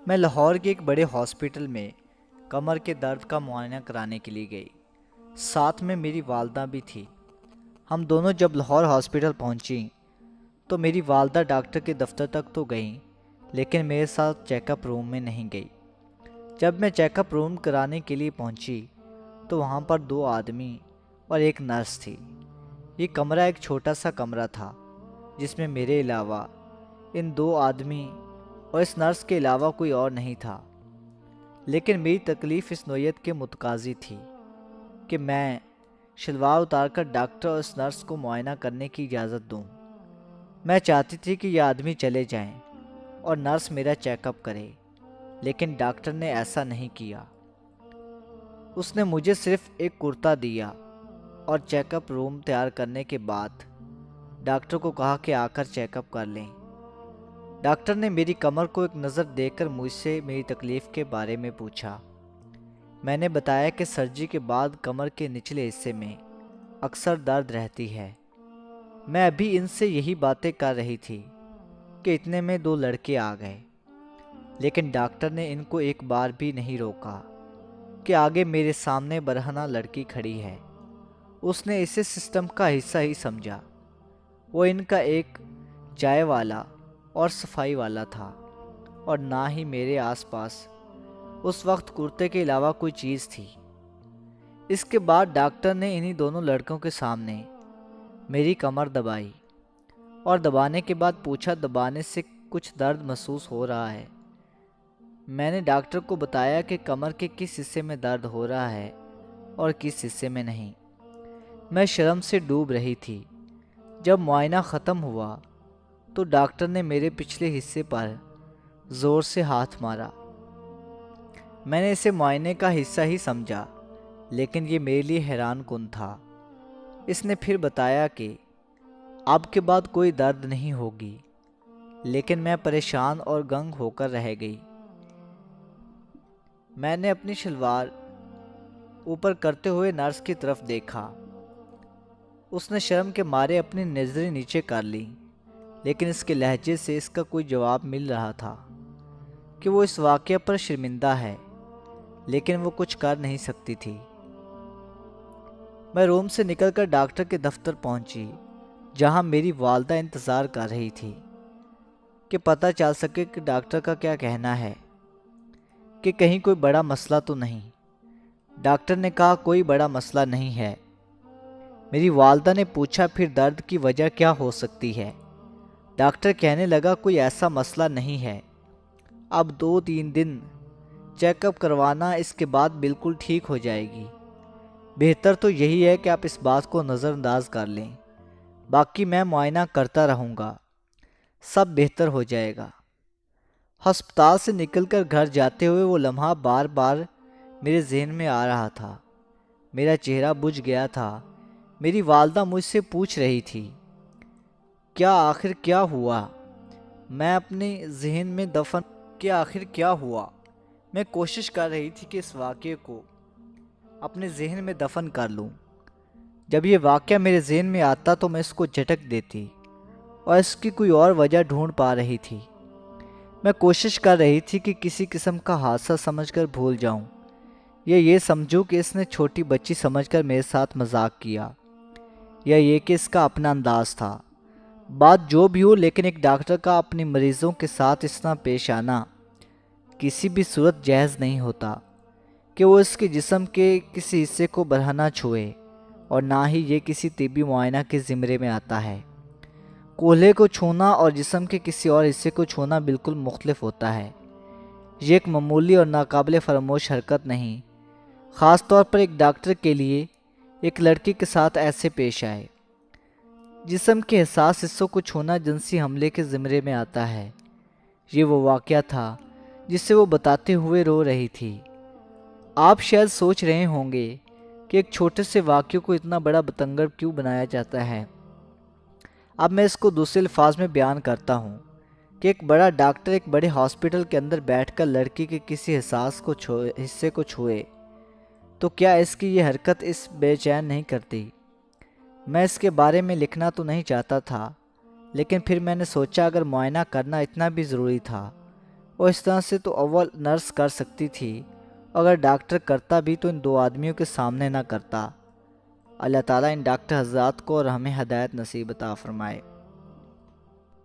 میں لاہور کے ایک بڑے ہاسپٹل میں کمر کے درد کا معائنہ کرانے کے لیے گئی۔ ساتھ میں میری والدہ بھی تھی۔ ہم دونوں جب لاہور ہاسپٹل پہنچیں تو میری والدہ ڈاکٹر کے دفتر تک تو گئیں، لیکن میرے ساتھ چیک اپ روم میں نہیں گئی۔ جب میں چیک اپ روم کرانے کے لیے پہنچی تو وہاں پر 2 آدمی اور ایک نرس تھی۔ یہ کمرہ ایک چھوٹا سا کمرہ تھا جس میں میرے علاوہ ان 2 آدمی اور اس نرس کے علاوہ کوئی اور نہیں تھا۔ لیکن میری تکلیف اس نوعیت کے متقاضی تھی کہ میں شلوار اتار کر ڈاکٹر اور اس نرس کو معائنہ کرنے کی اجازت دوں۔ میں چاہتی تھی کہ یہ آدمی چلے جائیں اور نرس میرا چیک اپ کرے، لیکن ڈاکٹر نے ایسا نہیں کیا۔ اس نے مجھے صرف ایک کرتا دیا اور چیک اپ روم تیار کرنے کے بعد ڈاکٹر کو کہا کہ آ کر چیک اپ کر لیں۔ ڈاکٹر نے میری کمر کو ایک نظر دے کر مجھ سے میری تکلیف کے بارے میں پوچھا۔ میں نے بتایا کہ سرجری کے بعد کمر کے نچلے حصے میں اکثر درد رہتی ہے۔ میں ابھی ان سے یہی باتیں کر رہی تھی کہ اتنے میں 2 لڑکے آ گئے، لیکن ڈاکٹر نے ان کو ایک بار بھی نہیں روکا کہ آگے میرے سامنے برہنہ لڑکی کھڑی ہے۔ اس نے اسے سسٹم کا حصہ ہی سمجھا۔ وہ ان کا ایک چائے والا اور صفائی والا تھا، اور نہ ہی میرے آس پاس اس وقت کرتے کے علاوہ کوئی چیز تھی۔ اس کے بعد ڈاکٹر نے انہی دونوں لڑکوں کے سامنے میری کمر دبائی اور دبانے کے بعد پوچھا دبانے سے کچھ درد محسوس ہو رہا ہے؟ میں نے ڈاکٹر کو بتایا کہ کمر کے کس حصے میں درد ہو رہا ہے اور کس حصے میں نہیں۔ میں شرم سے ڈوب رہی تھی۔ جب معائنہ ختم ہوا تو ڈاکٹر نے میرے پچھلے حصے پر زور سے ہاتھ مارا۔ میں نے اسے معائنے کا حصہ ہی سمجھا، لیکن یہ میرے لیے حیران کن تھا۔ اس نے پھر بتایا کہ اب کے بعد کوئی درد نہیں ہوگی، لیکن میں پریشان اور گنگ ہو کر رہ گئی۔ میں نے اپنی شلوار اوپر کرتے ہوئے نرس کی طرف دیکھا۔ اس نے شرم کے مارے اپنی نظریں نیچے کر لیں، لیکن اس کے لہجے سے اس کا کوئی جواب مل رہا تھا کہ وہ اس واقعے پر شرمندہ ہے، لیکن وہ کچھ کر نہیں سکتی تھی۔ میں روم سے نکل کر ڈاکٹر کے دفتر پہنچی، جہاں میری والدہ انتظار کر رہی تھی کہ پتہ چل سکے کہ ڈاکٹر کا کیا کہنا ہے، کہ کہیں کوئی بڑا مسئلہ تو نہیں۔ ڈاکٹر نے کہا کوئی بڑا مسئلہ نہیں ہے۔ میری والدہ نے پوچھا پھر درد کی وجہ کیا ہو سکتی ہے؟ ڈاکٹر کہنے لگا کوئی ایسا مسئلہ نہیں ہے، اب 2-3 دن چیک اپ کروانا، اس کے بعد بالکل ٹھیک ہو جائے گی۔ بہتر تو یہی ہے کہ آپ اس بات کو نظر انداز کر لیں، باقی میں معائنہ کرتا رہوں گا، سب بہتر ہو جائے گا۔ ہسپتال سے نکل کر گھر جاتے ہوئے وہ لمحہ بار بار میرے ذہن میں آ رہا تھا۔ میرا چہرہ بجھ گیا تھا۔ میری والدہ مجھ سے پوچھ رہی تھی کیا آخر کیا ہوا؟ میں اپنے ذہن میں دفن کہ آخر کیا ہوا؟ میں کوشش کر رہی تھی کہ اس واقعے کو اپنے ذہن میں دفن کر لوں۔ جب یہ واقعہ میرے ذہن میں آتا تو میں اس کو جھٹک دیتی اور اس کی کوئی اور وجہ ڈھونڈ پا رہی تھی۔ میں کوشش کر رہی تھی کہ کسی قسم کا حادثہ سمجھ کر بھول جاؤں، یا یہ سمجھوں کہ اس نے چھوٹی بچی سمجھ کر میرے ساتھ مذاق کیا، یا یہ کہ اس کا اپنا انداز تھا۔ بات جو بھی ہو، لیکن ایک ڈاکٹر کا اپنے مریضوں کے ساتھ اس طرح پیش آنا کسی بھی صورت جائز نہیں ہوتا کہ وہ اس کے جسم کے کسی حصے کو برہنہ چھوئے، اور نہ ہی یہ کسی طبی معائنہ کے زمرے میں آتا ہے۔ کولہے کو چھونا اور جسم کے کسی اور حصے کو چھونا بالکل مختلف ہوتا ہے۔ یہ ایک معمولی اور ناقابل فراموش حرکت نہیں، خاص طور پر ایک ڈاکٹر کے لیے ایک لڑکی کے ساتھ ایسے پیش آئے۔ جسم کے حساس حصوں کو چھونا جنسی حملے کے زمرے میں آتا ہے۔ یہ وہ واقعہ تھا جسے وہ بتاتے ہوئے رو رہی تھی۔ آپ شاید سوچ رہے ہوں گے کہ ایک چھوٹے سے واقعے کو اتنا بڑا بتنگڑ کیوں بنایا جاتا ہے۔ اب میں اس کو دوسرے الفاظ میں بیان کرتا ہوں کہ ایک بڑا ڈاکٹر ایک بڑے ہاسپٹل کے اندر بیٹھ کر لڑکی کے کسی حصے کو چھوئے تو کیا اس کی یہ حرکت اس بے چین نہیں کرتی؟ میں اس کے بارے میں لکھنا تو نہیں چاہتا تھا، لیکن پھر میں نے سوچا اگر معائنہ کرنا اتنا بھی ضروری تھا اور اس طرح سے تو اول نرس کر سکتی تھی، اگر ڈاکٹر کرتا بھی تو ان دو آدمیوں کے سامنے نہ کرتا۔ اللہ تعالیٰ ان ڈاکٹر حضرات کو اور ہمیں ہدایت نصیب عطا فرمائے۔